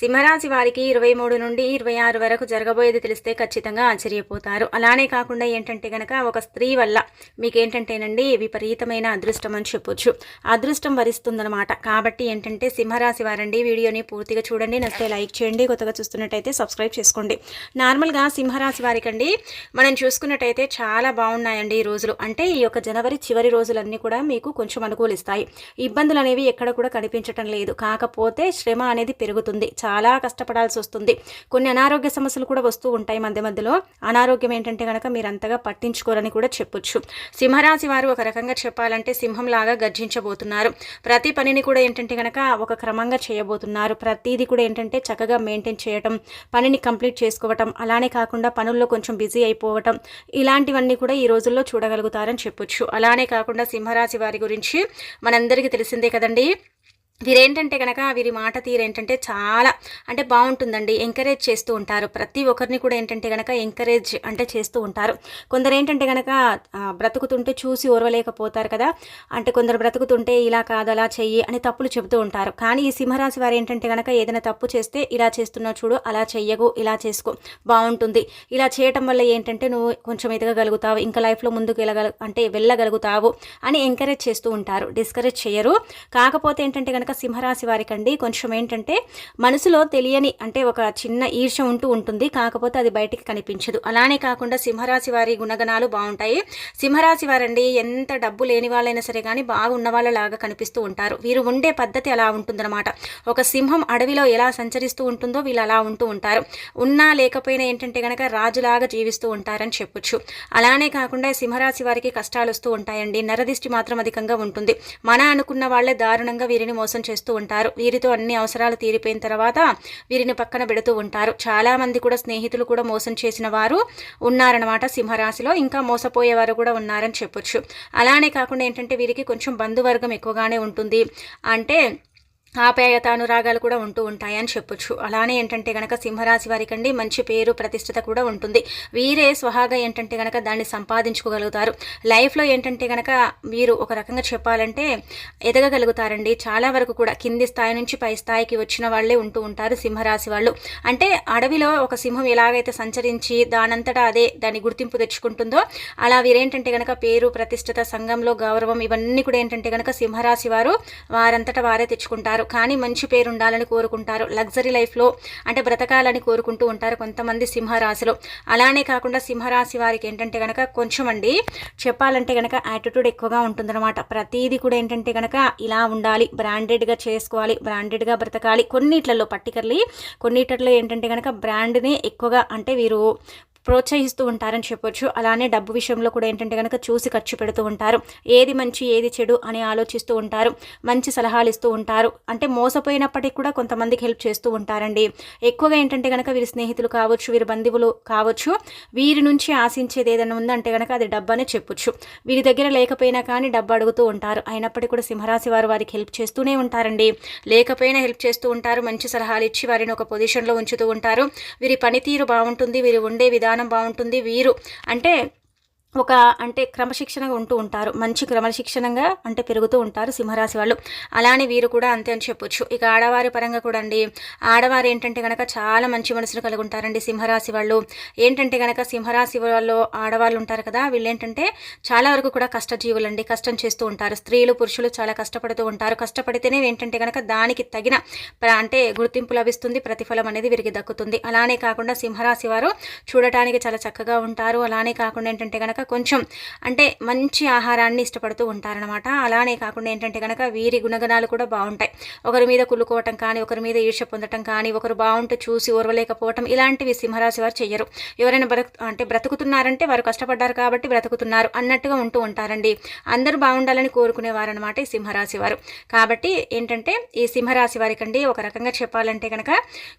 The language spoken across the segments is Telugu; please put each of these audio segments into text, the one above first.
సింహరాశి వారికి 23 నుండి 26 వరకు జరగబోయేది తెలిస్తే ఖచ్చితంగా ఆశ్చర్యపోతారు. అలానే కాకుండా ఏంటంటే గనక ఒక స్త్రీ వల్ల మీకేంటంటేనండి విపరీతమైన అదృష్టం అని చెప్పొచ్చు. అదృష్టం వరిస్తుందనమాట. కాబట్టి ఏంటంటే సింహరాశి వారండి వీడియోని పూర్తిగా చూడండి. నచ్చితే లైక్ చేయండి. కొత్తగా చూస్తున్నట్టయితే సబ్స్క్రైబ్ చేసుకోండి. నార్మల్గా సింహరాశి వారికండి మనం చూసుకున్నట్టయితే చాలా బాగున్నాయండి ఈ రోజులు. అంటే ఈ యొక్క జనవరి చివరి రోజులన్నీ కూడా మీకు కొంచెం అనుకూలిస్తాయి. ఇబ్బందులు అనేవి ఎక్కడ కూడా కనిపించటం లేదు. కాకపోతే శ్రమ అనేది పెరుగుతుంది. చాలా కష్టపడాల్సి వస్తుంది. కొన్ని అనారోగ్య సమస్యలు కూడా వస్తూ ఉంటాయి మధ్య మధ్యలో. అనారోగ్యం ఏంటంటే కనుక మీరు అంతగా పట్టించుకోరని కూడా చెప్పొచ్చు. సింహరాశి వారు ఒక రకంగా చెప్పాలంటే సింహంలాగా గర్జించబోతున్నారు. ప్రతి పనిని కూడా ఏంటంటే కనుక ఒక క్రమంగా చేయబోతున్నారు. ప్రతిదీ కూడా ఏంటంటే చక్కగా మెయింటైన్ చేయటం, పనిని కంప్లీట్ చేసుకోవటం, అలానే కాకుండా పనుల్లో కొంచెం బిజీ అయిపోవటం, ఇలాంటివన్నీ కూడా ఈ రోజుల్లో చూడగలుగుతారని చెప్పొచ్చు. అలానే కాకుండా సింహరాశి వారి గురించి మనందరికీ తెలిసిందే కదండి. వీరేంటంటే కనుక వీరి మాట తీరేంటంటే చాలా అంటే బాగుంటుందండి. ఎంకరేజ్ చేస్తూ ఉంటారు. ప్రతి ఒక్కరిని కూడా ఏంటంటే కనుక ఎంకరేజ్ అంటే చేస్తూ ఉంటారు. కొందరు ఏంటంటే కనుక బ్రతుకుతుంటే చూసి ఓర్వలేకపోతారు కదా. అంటే కొందరు బ్రతుకుతుంటే ఇలా కాదు అలా చెయ్యి అని తప్పులు చెబుతూ ఉంటారు. కానీ ఈ సింహరాశి వారు ఏంటంటే కనుక ఏదైనా తప్పు చేస్తే ఇలా చేస్తున్నావు చూడు, అలా చెయ్యకు, ఇలా చేసుకో బాగుంటుంది, ఇలా చేయటం వల్ల ఏంటంటే నువ్వు కొంచెం ఎదగగలుగుతావు, ఇంకా లైఫ్లో ముందుకు వెళ్ళగలుగుతావు అని ఎంకరేజ్ చేస్తూ ఉంటారు. డిస్కరేజ్ చేయరు. కాకపోతే ఏంటంటే కనుక సింహరాశి వారికండి కొంచెం ఏంటంటే మనసులో తెలియని అంటే ఒక చిన్న ఈర్ష్య ఉంటూ ఉంటుంది. కాకపోతే అది బయటికి కనిపించదు. అలానే కాకుండా సింహరాశి వారి గుణగణాలు బాగుంటాయి. సింహరాశి వారండి ఎంత డబ్బు లేని వాళ్ళైనా సరే కానీ బాగున్న వాళ్ళలాగా కనిపిస్తూ ఉంటారు. వీరు ఉండే పద్ధతి అలా ఉంటుందన్నమాట. ఒక సింహం అడవిలో ఎలా సంచరిస్తూ ఉంటుందో వీళ్ళు అలా ఉంటూ ఉంటారు. ఉన్నా లేకపోయినా ఏంటంటే కనుక రాజులాగా జీవిస్తూ ఉంటారని చెప్పొచ్చు. అలానే కాకుండా సింహరాశి వారికి కష్టాలు వస్తూ ఉంటాయండి. నరదిష్టి మాత్రం అధికంగా ఉంటుంది. మన అనుకున్న వాళ్ళే దారుణంగా వీరిని మోసం చేస్తూ ఉంటారు. వీరితో అన్ని అవసరాలు తీరిపోయిన తర్వాత వీరిని పక్కన పెడుతూ ఉంటారు. చాలా మంది కూడా స్నేహితులు కూడా మోసం చేసిన వారు ఉన్నారనమాట సింహరాశిలో. ఇంకా మోసపోయేవారు కూడా ఉన్నారని చెప్పొచ్చు. అలానే కాకుండా ఏంటంటే వీరికి కొంచెం బంధువర్గం ఎక్కువగానే ఉంటుంది. అంటే ఆప్యాయత అనురాగాలు కూడా ఉంటూ ఉంటాయని చెప్పొచ్చు. అలానే ఏంటంటే కనుక సింహరాశి వారికండి మంచి పేరు ప్రతిష్టత కూడా ఉంటుంది. వీరే స్వహాగా ఏంటంటే కనుక దాన్ని సంపాదించుకోగలుగుతారు. లైఫ్లో ఏంటంటే కనుక వీరు ఒక రకంగా చెప్పాలంటే ఎదగగలుగుతారండి. చాలా వరకు కూడా కింది స్థాయి నుంచి పై స్థాయికి వచ్చిన వాళ్ళే ఉంటూ ఉంటారు సింహరాశి వాళ్ళు. అంటే అడవిలో ఒక సింహం ఎలాగైతే సంచరించి దానంతటా అదే దాని గుర్తింపు తెచ్చుకుంటుందో అలా వీరేంటంటే కనుక పేరు ప్రతిష్టత, సంఘంలో గౌరవం, ఇవన్నీ కూడా ఏంటంటే కనుక సింహరాశి వారు వారంతటా వారే తెచ్చుకుంటారు. కానీ మంచి పేరు ఉండాలని కోరుకుంటారు. లగ్జరీ లైఫ్లో అంటే బ్రతకాలని కోరుకుంటూ ఉంటారు కొంతమంది సింహరాశిలో. అలానే కాకుండా సింహరాశి వారికి ఏంటంటే కనుక కొంచెం అండి చెప్పాలంటే కనుక యాటిట్యూడ్ ఎక్కువగా ఉంటుందన్నమాట. ప్రతిదీ కూడా ఏంటంటే కనుక ఇలా ఉండాలి, బ్రాండెడ్గా చేసుకోవాలి, బ్రాండెడ్గా బ్రతకాలి. కొన్నిట్లలో ఏంటంటే కనుక బ్రాండ్ని ఎక్కువగా అంటే వీరు ప్రోత్సహిస్తూ ఉంటారని చెప్పొచ్చు. అలానే డబ్బు విషయంలో కూడా ఏంటంటే కనుక చూసి ఖర్చు పెడుతూ ఉంటారు. ఏది మంచి ఏది చెడు అని ఆలోచిస్తూ ఉంటారు. మంచి సలహాలు ఇస్తూ ఉంటారు. అంటే మోసపోయినప్పటికీ కూడా కొంతమందికి హెల్ప్ చేస్తూ ఉంటారండి. ఎక్కువగా ఏంటంటే కనుక వీరి స్నేహితులు కావచ్చు, వీరి బంధువులు కావచ్చు, వీరి నుంచి ఆశించేది ఏదైనా ఉందంటే కనుక అది డబ్బు అనే చెప్పొచ్చు. వీరి దగ్గర లేకపోయినా కానీ డబ్బు అడుగుతూ ఉంటారు. అయినప్పటికీ కూడా సింహరాశి వారు వారికి హెల్ప్ చేస్తూనే ఉంటారండి. లేకపోయినా హెల్ప్ చేస్తూ ఉంటారు. మంచి సలహాలు ఇచ్చి వారిని ఒక పొజిషన్లో ఉంచుతూ ఉంటారు. వీరి పనితీరు బాగుంటుంది. వీరి ఉండే విధానం బాగుంటుంది. వీరు అంటే క్రమశిక్షణగా ఉంటూ ఉంటారు. మంచి క్రమశిక్షణంగా అంటే పెరుగుతూ ఉంటారు సింహరాశి వాళ్ళు. అలానే వీరు కూడా అంతే అని చెప్పొచ్చు. ఇక ఆడవారి పరంగా కూడా అండి, ఆడవారు ఏంటంటే కనుక చాలా మంచి మనసును కలిగి ఉంటారండి సింహరాశి వాళ్ళు. ఏంటంటే కనుక సింహరాశి వాళ్ళు ఆడవాళ్ళు ఉంటారు కదా, వీళ్ళు ఏంటంటే చాలా వరకు కూడా కష్టజీవులండి. కష్టం చేస్తూ ఉంటారు. స్త్రీలు పురుషులు చాలా కష్టపడుతూ ఉంటారు. కష్టపడితేనే ఏంటంటే కనుక దానికి తగిన అంటే గుర్తింపు లభిస్తుంది, ప్రతిఫలం అనేది వీరికి దక్కుతుంది. అలానే కాకుండా సింహరాశి వారు చూడటానికి చాలా చక్కగా ఉంటారు. అలానే కాకుండా ఏంటంటే కనుక కొంచెం అంటే మంచి ఆహారాన్ని ఇష్టపడుతూ ఉంటారనమాట. అలానే కాకుండా ఏంటంటే కనుక వీరి గుణగణాలు కూడా బాగుంటాయి. ఒకరి మీద కుళ్ళుకోవటం కానీ, ఒకరి మీద ఈర్ష్య పొందటం కానీ, ఒకరు బాగుంటే చూసి ఓర్వలేకపోవటం, ఇలాంటివి సింహరాశి వారు చెయ్యరు. ఎవరైనా బ్రతుకుతున్నారంటే వారు కష్టపడ్డారు కాబట్టి బ్రతుకుతున్నారు అన్నట్టుగా ఉంటూ ఉంటారండి. అందరూ బాగుండాలని కోరుకునేవారనమాట ఈ సింహరాశి వారు. కాబట్టి ఏంటంటే ఈ సింహరాశి వారికండి ఒక రకంగా చెప్పాలంటే కనుక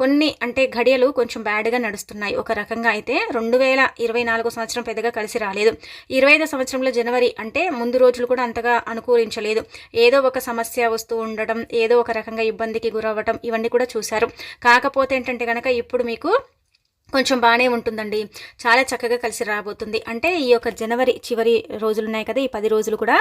కొన్ని అంటే ఘడియలు కొంచెం బ్యాడ్గా నడుస్తున్నాయి. ఒక రకంగా అయితే 2024 సంవత్సరం పెద్దగా కలిసి రాలేదు. 25 సంవత్సరంలో జనవరి అంటే ముందు రోజులు కూడా అంతగా అనుకూలించలేదు. ఏదో ఒక సమస్య వస్తూ ఉండడం, ఏదో ఒక రకంగా ఇబ్బందికి గురవ్వడం, ఇవన్నీ కూడా చూశారు. కాకపోతే ఏంటంటే కనుక ఇప్పుడు మీకు కొంచెం బాగానే ఉంటుందండి. చాలా చక్కగా కలిసి రాబోతుంది. అంటే ఈ యొక్క జనవరి చివరి రోజులున్నాయి కదా! ఈ 10 రోజులు కూడా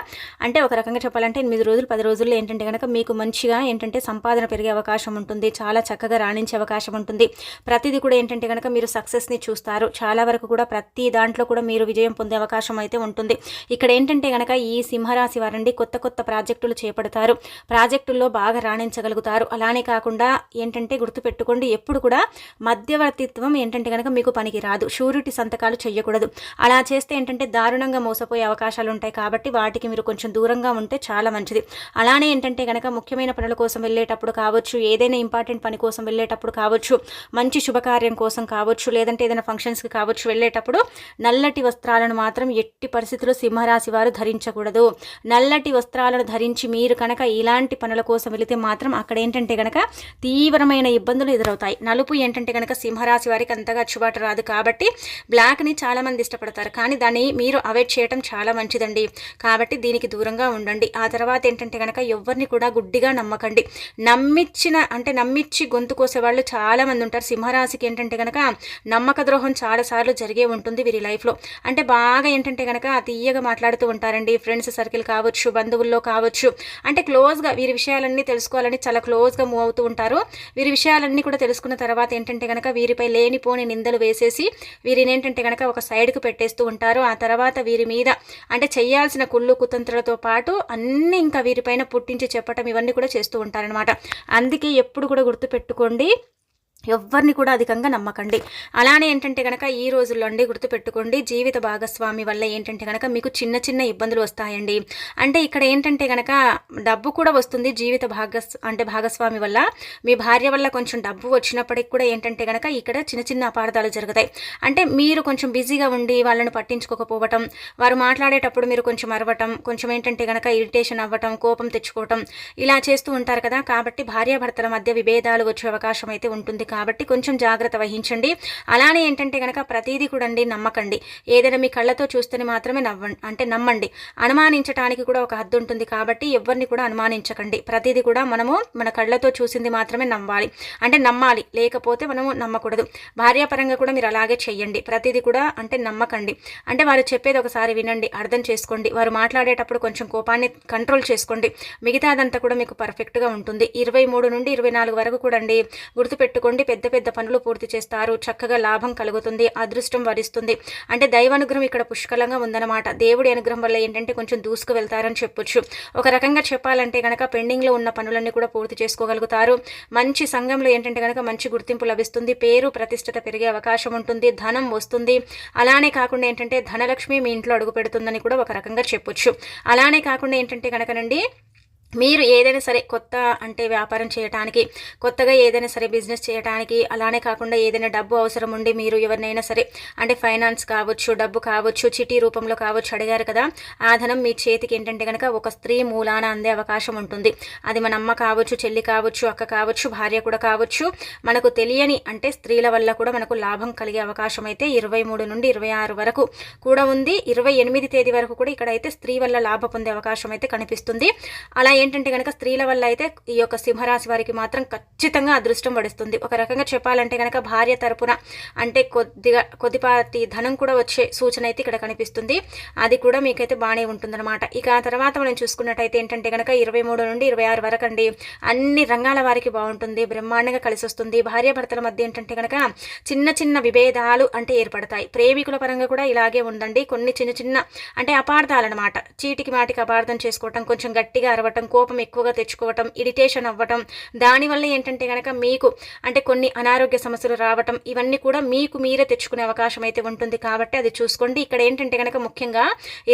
అంటే ఒక రకంగా చెప్పాలంటే 8 రోజులు, 10 రోజుల్లో ఏంటంటే గనక మీకు మంచిగా ఏంటంటే సంపాదన పెరిగే అవకాశం ఉంటుంది. చాలా చక్కగా రాణించే అవకాశం ఉంటుంది. ప్రతిదీ కూడా ఏంటంటే గనక మీరు సక్సెస్‌ని చూస్తారు. చాలా వరకు కూడా ప్రతి దాంట్లో కూడా మీరు విజయం పొందే అవకాశం అయితే ఉంటుంది. ఇక్కడ ఏంటంటే గనక ఈ సింహరాశి వారండి కొత్త కొత్త ప్రాజెక్టులు చేపడతారు. ప్రాజెక్టుల్లో బాగా రాణించగలుగుతారు. అలానే కాకుండా ఏంటంటే గుర్తుపెట్టుకోండి ఎప్పుడు కూడా మధ్యవర్తిత్వం ఏంటంటే కనుక మీకు పనికి రాదు. షూరిటీ సంతకాలు చేయకూడదు. అలా చేస్తే ఏంటంటే దారుణంగా మోసపోయే అవకాశాలు ఉంటాయి. కాబట్టి వాటికి మీరు కొంచెం దూరంగా ఉంటే చాలా మంచిది. అలానే ఏంటంటే కనుక ముఖ్యమైన పనుల కోసం వెళ్ళేటప్పుడు కావచ్చు, ఏదైనా ఇంపార్టెంట్ పని కోసం వెళ్ళేటప్పుడు కావచ్చు, మంచి శుభకార్యం కోసం కావచ్చు, లేదంటే ఏదైనా ఫంక్షన్స్కి కావచ్చు వెళ్ళేటప్పుడు నల్లటి వస్త్రాలను మాత్రం ఎట్టి పరిస్థితుల్లో సింహరాశి వారు ధరించకూడదు. నల్లటి వస్త్రాలను ధరించి మీరు కనుక ఇలాంటి పనుల కోసం వెళితే మాత్రం అక్కడ ఏంటంటే కనుక తీవ్రమైన ఇబ్బందులు ఎదురవుతాయి. నలుపు ఏంటంటే కనుక సింహరాశి వారికి అంతగా అచ్చుబాటు రాదు. కాబట్టి బ్లాక్ని చాలామంది ఇష్టపడతారు. కానీ దాన్ని మీరు అవాయిడ్ చేయడం చాలా మంచిదండి. కాబట్టి దీనికి దూరంగా ఉండండి. ఆ తర్వాత ఏంటంటే కనుక ఎవరిని కూడా గుడ్డిగా నమ్మకండి. నమ్మిచ్చి గొంతు కోసేవాళ్ళు చాలామంది ఉంటారు. సింహరాశికి ఏంటంటే కనుక నమ్మక ద్రోహం చాలాసార్లు జరిగే ఉంటుంది వీరి లైఫ్లో. అంటే బాగా ఏంటంటే కనుక తీయగా మాట్లాడుతూ ఉంటారండి. ఫ్రెండ్స్ సర్కిల్ కావచ్చు, బంధువుల్లో కావచ్చు, అంటే క్లోజ్గా వీరి విషయాలన్నీ తెలుసుకోవాలని చాలా క్లోజ్గా మూవ్ అవుతూ ఉంటారు. వీరి విషయాలన్నీ కూడా తెలుసుకున్న తర్వాత ఏంటంటే కనుక వీరిపై లేనిపోని నిందలు వేసేసి వీరిని ఏంటంటే కనుక ఒక సైడ్కు పెట్టేస్తూ ఉంటారు. ఆ తర్వాత వీరి మీద అంటే చేయాల్సిన కుళ్ళు కుతంత్రాలతో పాటు అన్నీ ఇంకా వీరిపైన పుట్టించి చెప్పటం ఇవన్నీ కూడా చేస్తూ ఉంటారనమాట. అందుకే ఎప్పుడు కూడా గుర్తుపెట్టుకోండి, ఎవ్వరిని కూడా అధికంగా నమ్మకండి. అలానే ఏంటంటే కనుక ఈ రోజుల్లో అండి గుర్తుపెట్టుకోండి, జీవిత భాగస్వామి వల్ల ఏంటంటే కనుక మీకు చిన్న చిన్న ఇబ్బందులు వస్తాయండి. అంటే ఇక్కడ ఏంటంటే కనుక డబ్బు కూడా వస్తుంది. జీవిత భాగస్వామి వల్ల మీ భార్య వల్ల కొంచెం డబ్బు వచ్చినప్పటికి కూడా ఏంటంటే కనుక ఇక్కడ చిన్న చిన్న అపార్థాలు జరుగుతాయి. అంటే మీరు కొంచెం బిజీగా ఉండి వాళ్ళని పట్టించుకోకపోవటం, వారు మాట్లాడేటప్పుడు మీరు కొంచెం అరవటం, కొంచెం ఏంటంటే కనుక ఇరిటేషన్ అవ్వటం, కోపం తెచ్చుకోవటం ఇలా చేస్తూ ఉంటారు కదా. కాబట్టి భార్యాభర్తల మధ్య విభేదాలు వచ్చే అవకాశం అయితే ఉంటుంది. కాబట్టి కొంచెం జాగ్రత్త వహించండి. అలానే ఏంటంటే కనుక ప్రతిదీ కూడా నమ్మకండి. ఏదైనా మీ కళ్ళతో చూస్తేనే మాత్రమే నమ్మండి. అనుమానించడానికి కూడా ఒక హద్దు ఉంటుంది. కాబట్టి ఎవరిని కూడా అనుమానించకండి. ప్రతిదీ కూడా మనము మన కళ్ళతో చూసింది మాత్రమే నమ్మాలి. లేకపోతే మనము నమ్మకూడదు. భార్యాపరంగా కూడా మీరు అలాగే చెయ్యండి. ప్రతిదీ కూడా నమ్మకండి. అంటే వారు చెప్పేది ఒకసారి వినండి, అర్థం చేసుకోండి. వారు మాట్లాడేటప్పుడు కొంచెం కోపాన్ని కంట్రోల్ చేసుకోండి. మిగతాదంతా కూడా మీకు పర్ఫెక్ట్గా ఉంటుంది. 23 నుండి 24 వరకు కూడా గుర్తుపెట్టుకోండి, పెద్ద పెద్ద పనులు పూర్తి చేస్తారు. చక్కగా లాభం కలుగుతుంది. అదృష్టం వరిస్తుంది. అంటే దైవానుగ్రహం ఇక్కడ పుష్కలంగా ఉందన్నమాట. దేవుడి అనుగ్రహం వల్ల ఏంటంటే కొంచెం దూసుకు వెళ్తారని చెప్పొచ్చు. ఒక రకంగా చెప్పాలంటే కనుక పెండింగ్లో ఉన్న పనులన్నీ కూడా పూర్తి చేసుకోగలుగుతారు. మంచి సంఘంలో ఏంటంటే కనుక మంచి గుర్తింపు లభిస్తుంది. పేరు ప్రతిష్టత పెరిగే అవకాశం ఉంటుంది. ధనం వస్తుంది. అలానే కాకుండా ఏంటంటే ధనలక్ష్మి మీ ఇంట్లో అడుగు పెడుతుందని కూడా ఒక రకంగా చెప్పొచ్చు. అలానే కాకుండా ఏంటంటే కనుకనండి మీరు ఏదైనా సరే కొత్త వ్యాపారం చేయడానికి, కొత్తగా ఏదైనా సరే బిజినెస్ చేయడానికి, అలానే కాకుండా ఏదైనా డబ్బు అవసరం ఉండి మీరు ఎవరినైనా సరే ఫైనాన్స్ కావచ్చు, డబ్బు కావచ్చు, చిటీ రూపంలో కావచ్చు అడిగారు కదా, ఆ ధనం మీ చేతికి ఏంటంటే కనుక ఒక స్త్రీ మూలాన అందే అవకాశం ఉంటుంది. అది మన అమ్మ కావచ్చు, చెల్లి కావచ్చు, అక్క కావచ్చు, భార్య కూడా కావచ్చు. మనకు తెలియని స్త్రీల వల్ల కూడా మనకు లాభం కలిగే అవకాశం అయితే 23 నుండి 26 వరకు కూడా ఉంది. 28 తేదీ వరకు కూడా ఇక్కడైతే స్త్రీ వల్ల లాభ పొందే అవకాశం అయితే కనిపిస్తుంది. అలా ఏంటంటే కనుక స్త్రీల వల్ల అయితే ఈ యొక్క సింహరాశి వారికి మాత్రం ఖచ్చితంగా అదృష్టం వడిస్తుంది. ఒక రకంగా చెప్పాలంటే కనుక భార్య తరపున కొద్దిపాటి ధనం కూడా వచ్చే సూచన అయితే ఇక్కడ కనిపిస్తుంది. అది కూడా మీకైతే బాగానే ఉంటుందన్నమాట. ఇక ఆ తర్వాత మనం చూసుకున్నట్టయితే ఏంటంటే కనుక 23 నుండి 26 వరకు అన్ని రంగాల వారికి బాగుంటుంది. బ్రహ్మాండంగా కలిసి వస్తుంది. భార్యాభర్తల మధ్య ఏంటంటే కనుక చిన్న చిన్న విభేదాలు ఏర్పడతాయి. ప్రేమికుల పరంగా కూడా ఇలాగే ఉందండి. కొన్ని చిన్న చిన్న అపార్థాలన్నమాట. చీటికి మాటికి అపార్థం చేసుకోవటం, కొంచెం గట్టిగా అరవటం, కోపం ఎక్కువగా తెచ్చుకోవటం, ఇరిటేషన్ అవ్వటం, దానివల్ల ఏంటంటే కనుక మీకు కొన్ని అనారోగ్య సమస్యలు రావటం, ఇవన్నీ కూడా మీకు మీరే తెచ్చుకునే అవకాశం అయితే ఉంటుంది. కాబట్టి అది చూసుకోండి. ఇక్కడ ఏంటంటే కనుక ముఖ్యంగా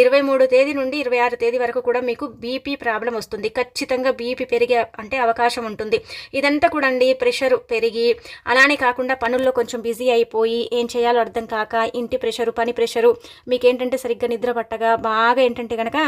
23 తేదీ నుండి 26 తేదీ వరకు కూడా మీకు బీపీ ప్రాబ్లం వస్తుంది. ఖచ్చితంగా బీపీ పెరిగే అవకాశం ఉంటుంది. ఇదంతా కూడా ప్రెషర్ పెరిగి, అలానే కాకుండా పనుల్లో కొంచెం బిజీ అయిపోయి ఏం చేయాలో అర్థం కాక, ఇంటి ప్రెషరు, పని ప్రెషరు, మీకేంటంటే సరిగ్గా నిద్ర పట్టగా బాగా ఏంటంటే కనుక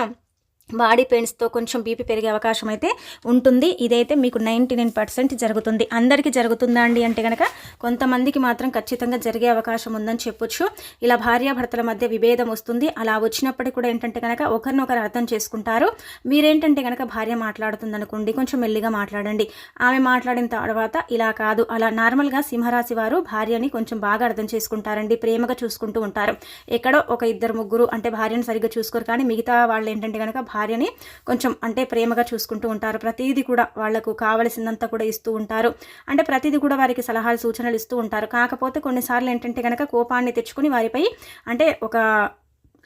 బాడీ పెయిన్స్తో కొంచెం బీపీ పెరిగే అవకాశం అయితే ఉంటుంది. ఇదైతే మీకు 99% జరుగుతుంది. అందరికీ జరుగుతుందా అండి అంటే కనుక కొంతమందికి మాత్రం ఖచ్చితంగా జరిగే అవకాశం ఉందని చెప్పొచ్చు. ఇలా భార్యాభర్తల మధ్య విభేదం వస్తుంది. అలా వచ్చినప్పటికీ కూడా ఏంటంటే కనుక ఒకరినొకరు అర్థం చేసుకుంటారు. మీరేంటంటే కనుక భార్య మాట్లాడుతుంది అనుకోండి, కొంచెం మెల్లిగా మాట్లాడండి. ఆమె మాట్లాడిన తర్వాత ఇలా కాదు అలా. నార్మల్గా సింహరాశి వారు భార్యని కొంచెం బాగా అర్థం చేసుకుంటారండి, ప్రేమగా చూసుకుంటూ ఉంటారు. ఎక్కడో ఒక ఇద్దరు ముగ్గురు అంటే భార్యను సరిగ్గా చూసుకోరు, కానీ మిగతా వాళ్ళు ఏంటంటే కనుక భార్యని కొంచెం అంటే ప్రేమగా చూసుకుంటూ ఉంటారు. ప్రతిదీ కూడా వాళ్లకు కావలసిందంతా కూడా ఇస్తూ ఉంటారు. అంటే ప్రతిదీ కూడా వారికి సలహాలు సూచనలు ఇస్తూ ఉంటారు. కాకపోతే కొన్నిసార్లు ఏంటంటే కనుక కోపాన్ని తెచ్చుకుని వారిపై అంటే ఒక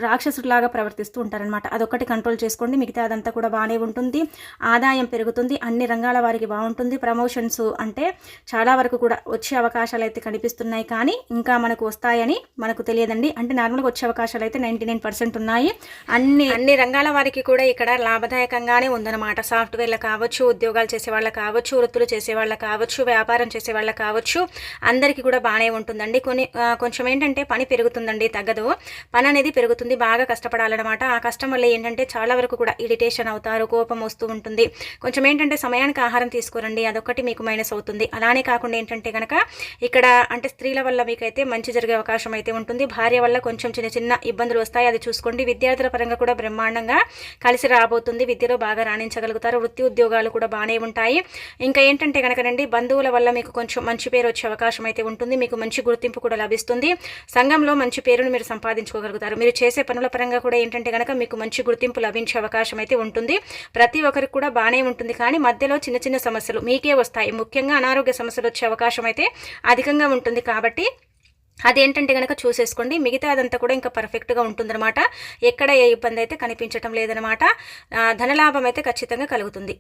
రాక్షసుడిలాగా ప్రవర్తిస్తూ ఉంటారనమాట. అదొక్కటి కంట్రోల్ చేసుకోండి, మిగతా అదంతా కూడా బాగానే ఉంటుంది. ఆదాయం పెరుగుతుంది, అన్ని రంగాల వారికి బాగుంటుంది. ప్రమోషన్స్ అంటే చాలా వరకు కూడా వచ్చే అవకాశాలు అయితే కనిపిస్తున్నాయి, కానీ ఇంకా మనకు వస్తాయని మనకు తెలియదండి. అంటే నార్మల్గా వచ్చే అవకాశాలు అయితే 99% ఉన్నాయి. అన్ని రంగాల వారికి కూడా ఇక్కడ లాభదాయకంగానే ఉందన్నమాట. సాఫ్ట్వేర్లు కావచ్చు, ఉద్యోగాలు చేసే వాళ్ళకి కావచ్చు, వృత్తులు చేసే వాళ్ళకి కావచ్చు, వ్యాపారం చేసే వాళ్ళకి కావచ్చు, అందరికీ కూడా బాగానే ఉంటుందండి. కొంచెం ఏంటంటే పని పెరుగుతుందండి, తగ్గదు. పని అనేది పెరుగుతుంది, బాగా కష్టపడాలన్నమాట. ఆ కష్టం వల్ల ఏంటంటే చాలా వరకు కూడా ఇరిటేషన్ అవుతారు, కోపం వస్తూ ఉంటుంది. కొంచెం ఏంటంటే సమయానికి ఆహారం తీసుకోరండి, అదొక్కటి మీకు మైనస్ అవుతుంది. అలానే కాకుండా ఏంటంటే కనుక ఇక్కడ అంటే స్త్రీల వల్ల మీకైతే మంచి జరిగే అవకాశం అయితే ఉంటుంది. భార్య వల్ల కొంచెం చిన్న చిన్న ఇబ్బందులు వస్తాయి, అది చూసుకోండి. విద్యార్థుల పరంగా కూడా బ్రహ్మాండంగా కలిసి రాబోతుంది. విద్యలో బాగా రాణించగలుగుతారు. వృత్తి ఉద్యోగాలు కూడా బాగానే ఉంటాయి. ఇంకా ఏంటంటే కనుకనండి బంధువుల వల్ల మీకు కొంచెం మంచి పేరు వచ్చే అవకాశం అయితే ఉంటుంది. మీకు మంచి గుర్తింపు కూడా లభిస్తుంది. సంఘంలో మంచి పేరును మీరు సంపాదించుకోగలుగుతారు. మీరు చేసే పనుల పరంగా కూడా ఏంటంటే కనుక మీకు మంచి గుర్తింపు లభించే అవకాశం అయితే ఉంటుంది. ప్రతి ఒక్కరికి కూడా బాగానే ఉంటుంది, కానీ మధ్యలో చిన్న చిన్న సమస్యలు మీకే వస్తాయి. ముఖ్యంగా అనారోగ్య సమస్యలు వచ్చే అవకాశం అయితే అధికంగా ఉంటుంది. కాబట్టి అదేంటంటే కనుక చూసేసుకోండి. మిగతా అదంతా కూడా ఇంకా పర్ఫెక్ట్గా ఉంటుందన్నమాట. ఎక్కడ ఏ ఇబ్బంది అయితే కనిపించటం లేదనమాట. ధనలాభం అయితే ఖచ్చితంగా కలుగుతుంది.